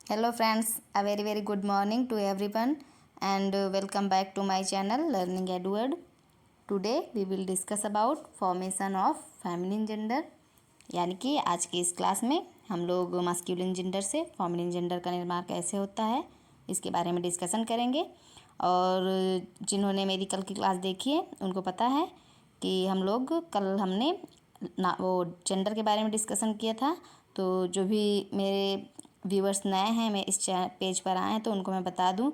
Hello friends, a very good morning to everyone and welcome back to my channel Learning Edward. Today we will discuss about formation of feminine gender. यानी कि आज की इस class में हम लोग masculine gender से feminine gender का निर्माण कैसे होता है इसके बारे में डिस्कशन करेंगे। और जिन्होंने मेरी कल की क्लास देखी है उनको पता है कि हम लोग कल हमने वो जेंडर के बारे में डिस्कशन किया था। तो जो भी मेरे व्यूअर्स नए हैं, मैं इस पेज पर आए हैं, तो उनको मैं बता दूं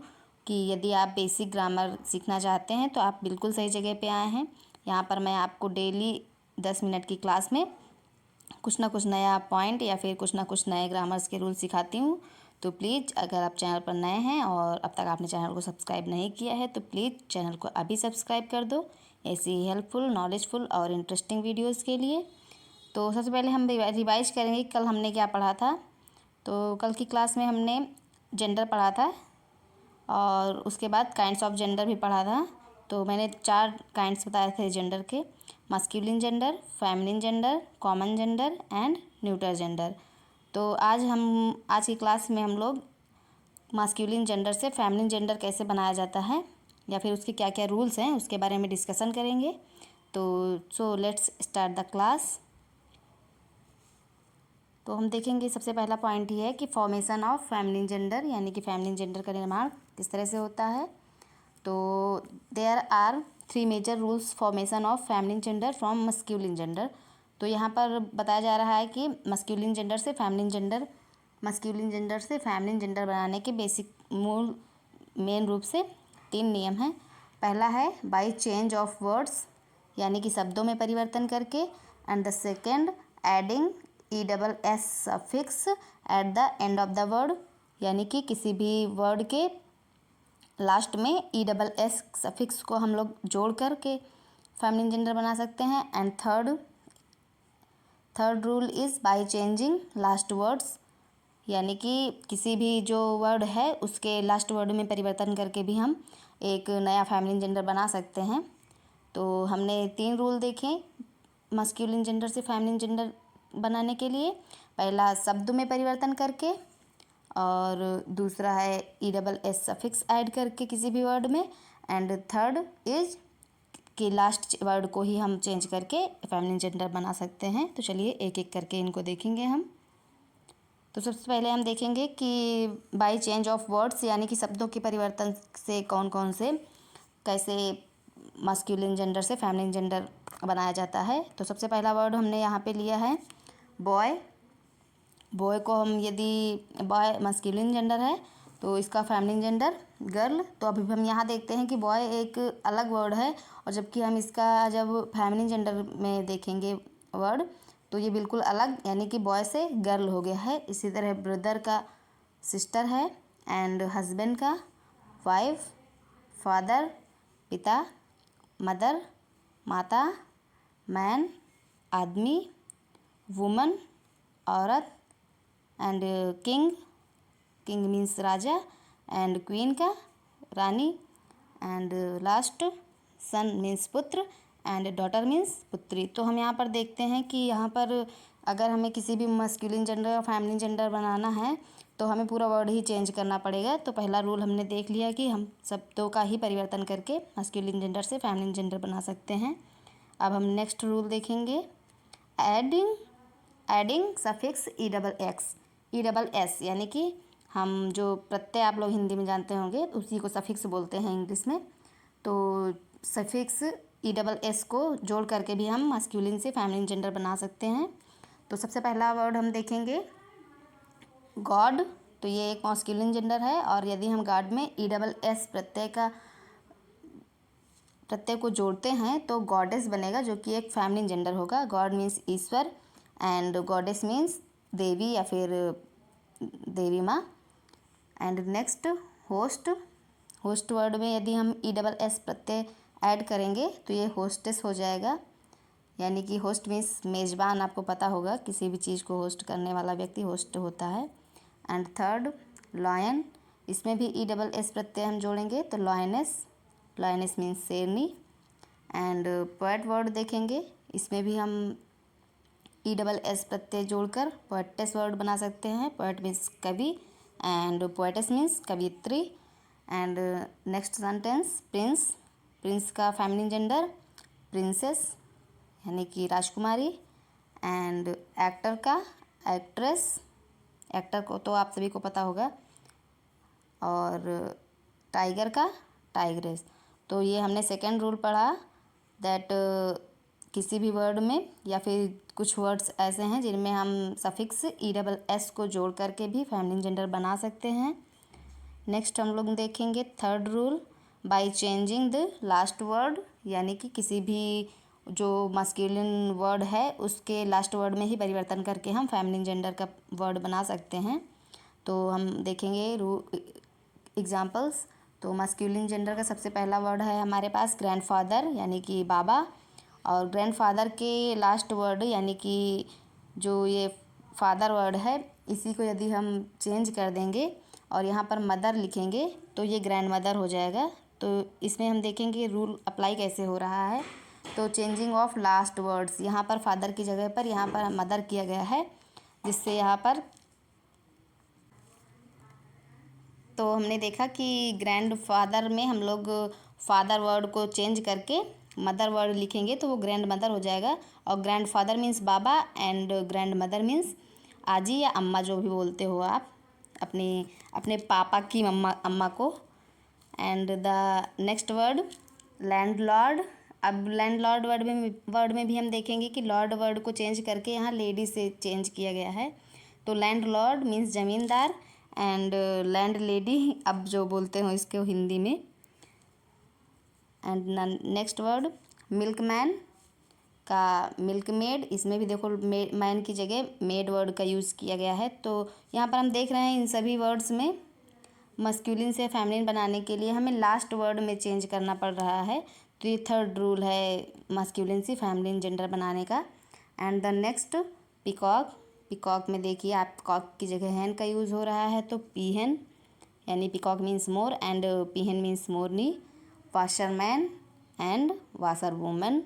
कि यदि आप बेसिक ग्रामर सीखना चाहते हैं तो आप बिल्कुल सही जगह पे आए हैं। यहाँ पर मैं आपको डेली 10 मिनट की क्लास में कुछ ना कुछ नया पॉइंट या फिर कुछ ना कुछ नए ग्रामर्स के रूल सिखाती हूँ। तो प्लीज़ अगर आप चैनल पर नए हैं और अब तक आपने चैनल को सब्सक्राइब नहीं किया है तो प्लीज़ चैनल को अभी सब्सक्राइब कर दो ऐसी हेल्पफुल, नॉलेजफुल और इंटरेस्टिंग वीडियोज़ के लिए। तो सबसे पहले हम रिवाइज करेंगे कल हमने क्या पढ़ा था। तो कल की क्लास में हमने जेंडर पढ़ा था और उसके बाद काइंड्स ऑफ जेंडर भी पढ़ा था। तो मैंने 4 काइंड्स बताए थे जेंडर के: masculine gender, feminine gender, common gender and neuter gender. तो आज की क्लास में हम लोग मास्कुलिन जेंडर से फेमिनिन जेंडर कैसे बनाया जाता है या फिर उसके क्या क्या रूल्स हैं उसके बारे में डिस्कशन करेंगे। तो लेट्स स्टार्ट द क्लास। तो हम देखेंगे सबसे पहला पॉइंट ये है कि फॉर्मेशन ऑफ फेमिनिन जेंडर, यानी कि फेमिनिन जेंडर का निर्माण किस तरह से होता है। तो there are 3 major rules formation of feminine gender from masculine gender. तो यहाँ पर बताया जा रहा है कि मस्क्यूलिन जेंडर से फेमिनिन जेंडर बनाने के बेसिक मेन रूप से 3 नियम हैं। पहला है बाय चेंज ऑफ वर्ड्स, यानी कि शब्दों में परिवर्तन करके। And the second adding ESS suffix eight the end of the word, यानी कि किसी भी वर्ड के लास्ट में ESS सफिक्स को हम लोग जोड़ करके फेमिनिन जेंडर बना सकते हैं। And third rule is by changing last words, यानी कि किसी भी जो वर्ड है उसके लास्ट वर्ड में परिवर्तन करके भी हम एक नया फेमिनिन जेंडर बना सकते हैं। तो हमने 3 रूल देखे मस्क्यूलिन जेंडर से फेमिनिन जेंडर बनाने के लिए। पहला शब्द में परिवर्तन करके, और दूसरा है ESS सफिक्स ऐड करके किसी भी वर्ड में। एंड थर्ड इज कि लास्ट वर्ड को ही हम चेंज करके फेमिनिन जेंडर बना सकते हैं। तो चलिए एक एक करके इनको देखेंगे हम। तो सबसे पहले हम देखेंगे कि बाय चेंज ऑफ वर्ड्स, यानी कि शब्दों के परिवर्तन से कौन कौन से कैसे मास्कुलिन जेंडर से फेमिनिन जेंडर बनाया जाता है। तो सबसे पहला वर्ड हमने यहाँ पे लिया है बॉय। बॉय को हम यदि बॉय मास्कुलिन जेंडर है तो इसका फेमिनिन जेंडर गर्ल। तो अभी हम यहाँ देखते हैं कि बॉय एक अलग वर्ड है, और जबकि हम इसका जब फेमिनिन जेंडर में देखेंगे वर्ड तो ये बिल्कुल अलग, यानी कि बॉय से गर्ल हो गया है। इसी तरह ब्रदर का सिस्टर है, एंड हस्बैंड का वाइफ, फादर पिता, मदर माता, मैन आदमी, वुमन औरत, and king means Raja, and queen का रानी, एंड लास्ट सन मीन्स पुत्र, एंड डॉटर मीन्स पुत्री। तो हम यहाँ पर देखते हैं कि यहाँ पर अगर हमें किसी भी मस्कुलिन जेंडर या फेमिनिन जेंडर बनाना है तो हमें पूरा वर्ड ही चेंज करना पड़ेगा। तो पहला रूल हमने देख लिया कि हम शब्दों का ही परिवर्तन करके मस्कुलिन जेंडर से फेमिनिन जेंडर बना सकते हैं। अब हम नेक्स्ट रूल देखेंगे एडिंग सफिक्स ESS, यानी कि हम जो प्रत्यय आप लोग हिंदी में जानते होंगे उसी को सफिक्स बोलते हैं इंग्लिश में। तो सफिक्स ESS को जोड़ करके भी हम मास्कुलिन से फेमिनिन जेंडर बना सकते हैं। तो सबसे पहला वर्ड हम देखेंगे गॉड। तो ये एक मास्कुलिन जेंडर है, और यदि हम गॉड में ESS प्रत्यय को जोड़ते हैं तो गॉडेस बनेगा, जो कि एक फेमिनिन जेंडर होगा। गॉड मीन्स ईश्वर एंड गॉडेस मीन्स देवी या फिर देवी माँ। एंड नेक्स्ट होस्ट वर्ड में यदि हम ESS प्रत्यय ऐड करेंगे तो ये होस्टेस हो जाएगा, यानी कि होस्ट मीन्स मेज़बान। आपको पता होगा किसी भी चीज़ को होस्ट करने वाला व्यक्ति होस्ट होता है। एंड थर्ड लॉयन, इसमें भी ESS प्रत्यय हम जोड़ेंगे तो लॉयनेस मीन्स शेरनी। एंड पोएट वर्ड देखेंगे, इसमें भी हम ESS प्रत्यय जोड़कर पोएटेस वर्ड बना सकते हैं। पोएट मीन्स कवि, एंड पोएटेस मीन्स कवियत्री। And next sentence Prince, Prince का फेमिनिन जेंडर प्रिंसेस यानी कि राजकुमारी। एंड एक्टर का एक्ट्रेस, एक्टर को तो आप सभी को पता होगा। और टाइगर का टाइग्रेस। तो ये हमने सेकेंड रूल पढ़ा दैट किसी भी वर्ड में या फिर कुछ वर्ड्स ऐसे हैं जिनमें हम सफिक्स ESS को जोड़ करके भी फेमिनिन जेंडर बना सकते हैं। नेक्स्ट हम लोग देखेंगे third rule, by changing the last word, यानी कि किसी भी जो मस्कुलिन वर्ड है उसके लास्ट वर्ड में ही परिवर्तन करके हम फेमिनिन जेंडर का वर्ड बना सकते हैं। तो हम देखेंगे एग्जाम्पल्स। तो मस्कुलिन जेंडर का सबसे पहला वर्ड है हमारे पास ग्रैंडफादर यानी कि बाबा। और ग्रैंडफादर के लास्ट वर्ड यानी कि जो ये फादर वर्ड है इसी को यदि हम चेंज कर देंगे और यहाँ पर मदर लिखेंगे तो ये ग्रैंड मदर हो जाएगा। तो इसमें हम देखेंगे रूल अप्लाई कैसे हो रहा है। तो चेंजिंग ऑफ लास्ट वर्ड्स, यहाँ पर फादर की जगह पर यहाँ पर मदर किया गया है, जिससे यहाँ पर तो हमने देखा कि ग्रैंड फादर में हम लोग फादर वर्ड को चेंज करके मदर वर्ड लिखेंगे तो वो ग्रैंड मदर हो जाएगा। और grand father means Baba and grand mother means आजी या अम्मा, जो भी बोलते हो आप अपने अपने पापा की अम्मा को। And the next word landlord. अब लैंडलॉर्ड वर्ड में भी हम देखेंगे कि लॉर्ड वर्ड को चेंज करके यहाँ लेडी से चेंज किया गया है। तो लैंडलॉर्ड मीन्स ज़मींदार एंड लैंड लेडी अब जो बोलते हो इसको हिंदी में। एंड नेक्स्ट वर्ड मिल्कमैन का मिल्कमेड, इसमें भी देखो मैन की जगह मेड वर्ड का यूज़ किया गया है। तो यहाँ पर हम देख रहे हैं इन सभी वर्ड्स में मस्कुलिन से फेमिनिन बनाने के लिए हमें लास्ट वर्ड में चेंज करना पड़ रहा है। तो ये थर्ड रूल है मस्कुलिन से फेमिनिन जेंडर बनाने का। And the next peacock, peacock में देखिए आप कॉक की जगह हैन का यूज़ हो रहा है तो पीहन यानी peacock means more and पीहन means Morni. Washerman and washer women.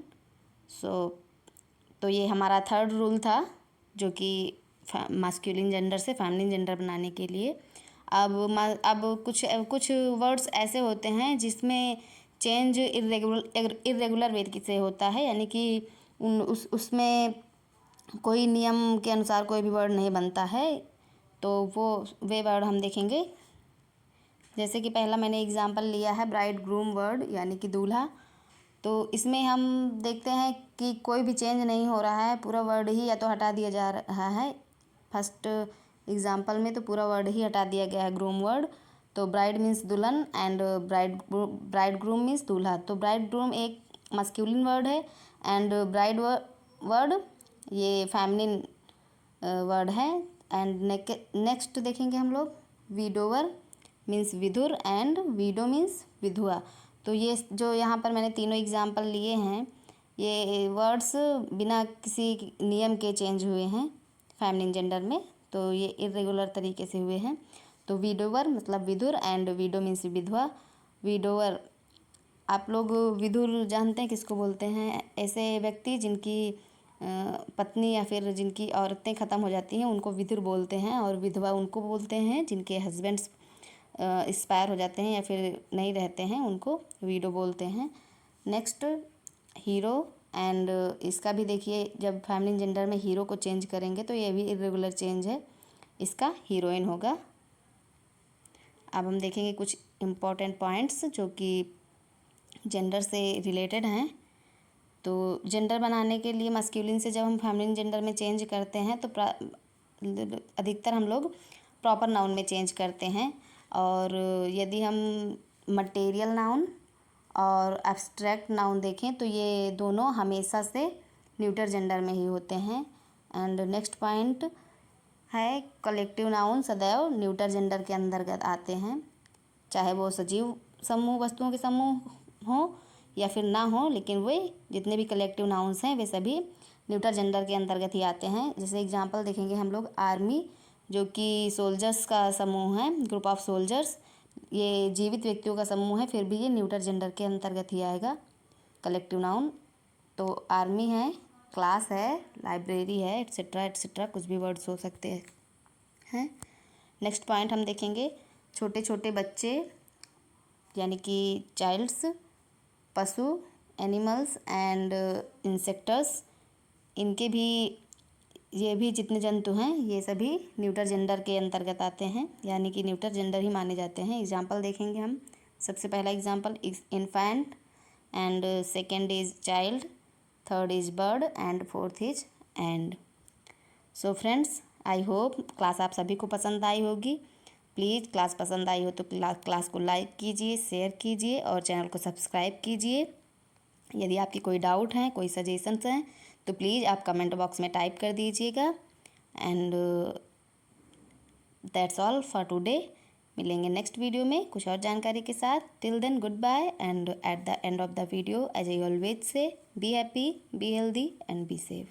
तो ये हमारा थर्ड रूल था जो कि मास्कुलिन जेंडर से फेमिनिन जेंडर बनाने के लिए। अब कुछ वर्ड्स ऐसे होते हैं जिसमें चेंज इरेगुलर वे से होता है, यानी कि उसमें कोई नियम के अनुसार कोई भी वर्ड नहीं बनता है। तो वे वर्ड हम देखेंगे। जैसे कि पहला मैंने एग्जांपल लिया है ब्राइड ग्रूम वर्ड यानी कि दूल्हा। तो इसमें हम देखते हैं कि कोई भी चेंज नहीं हो रहा है, पूरा वर्ड ही या तो हटा दिया जा रहा है। फर्स्ट एग्जांपल में तो पूरा वर्ड ही हटा दिया गया है ग्रूम वर्ड। तो ब्राइड मीन्स दुल्हन एंड ब्राइड ग्रूम मीन्स दूल्हा। तो ब्राइड ग्रूम एक मस्कुलिन वर्ड है एंड ब्राइड वर्ड ये फेमिनिन वर्ड है। एंड नेक्स्ट देखेंगे हम लोग विडोवर मीन्स विधुर एंड विडो मीन्स विधवा। तो ये जो यहाँ पर मैंने तीनों एग्जाम्पल लिए हैं ये वर्ड्स बिना किसी नियम के चेंज हुए हैं फेमिनिन जेंडर में, तो ये इरेगुलर तरीके से हुए हैं। तो विडोवर मतलब विधुर एंड विडो मीन्स विधवा। विडोवर आप लोग विधुर जानते हैं किसको बोलते हैं? ऐसे व्यक्ति जिनकी पत्नी या फिर जिनकी औरतें ख़त्म हो जाती हैं उनको विधुर बोलते हैं। और विधवा उनको बोलते हैं जिनके हस्बैंड्स एक्सपायर हो जाते हैं या फिर नहीं रहते हैं, उनको वीडो बोलते हैं। नेक्स्ट हीरो एंड इसका भी देखिए जब फेमिनिन जेंडर में हीरो को चेंज करेंगे तो ये भी इरेगुलर चेंज है, इसका हीरोइन होगा। अब हम देखेंगे कुछ इम्पॉर्टेंट पॉइंट्स जो कि जेंडर से रिलेटेड हैं। तो जेंडर बनाने के लिए मस्कुलिन से जब हम फेमिनिन जेंडर में चेंज करते हैं तो अधिकतर हम लोग प्रॉपर नाउन में चेंज करते हैं। और यदि हम मटेरियल नाउन और एब्स्ट्रैक्ट नाउन देखें तो ये दोनों हमेशा से न्यूटर जेंडर में ही होते हैं। एंड नेक्स्ट पॉइंट है कलेक्टिव नाउन सदैव न्यूटर जेंडर के अंतर्गत आते हैं, चाहे वो सजीव समूह वस्तुओं के समूह हों या फिर ना हो, लेकिन वे जितने भी कलेक्टिव नाउन्स हैं वे सभी न्यूटर जेंडर के अंतर्गत ही आते हैं। जैसे एग्जांपल देखेंगे हम लोग आर्मी जो कि सोल्जर्स का समूह है, ग्रुप ऑफ सोल्जर्स, ये जीवित व्यक्तियों का समूह है, फिर भी ये न्यूटर जेंडर के अंतर्गत ही आएगा कलेक्टिव नाउन। तो आर्मी है, क्लास है, लाइब्रेरी है, एट्सेट्रा एट्सेट्रा कुछ भी वर्ड्स हो सकते हैं। नेक्स्ट पॉइंट हम देखेंगे छोटे छोटे बच्चे यानी कि चाइल्ड्स, पशु, एनिमल्स एंड इंसेक्टर्स, इनके भी ये भी जितने जंतु हैं ये सभी न्यूटर जेंडर के अंतर्गत आते हैं, यानी कि न्यूटर जेंडर ही माने जाते हैं। एग्जाम्पल देखेंगे हम। सबसे पहला example infant and second is child, third is bird and fourth is and. So friends, I hope class आप सभी को पसंद आई होगी। प्लीज़ क्लास पसंद आई हो तो क्लास को लाइक कीजिए, शेयर कीजिए और चैनल को सब्सक्राइब कीजिए। यदि आपकी कोई डाउट हैं, कोई सजेशंस हैं तो प्लीज़ आप कमेंट बॉक्स में टाइप कर दीजिएगा। And that's all for today. मिलेंगे नेक्स्ट वीडियो में कुछ और जानकारी के साथ। Till then goodbye and at the end of the video as I always say, be happy, be healthy and be safe.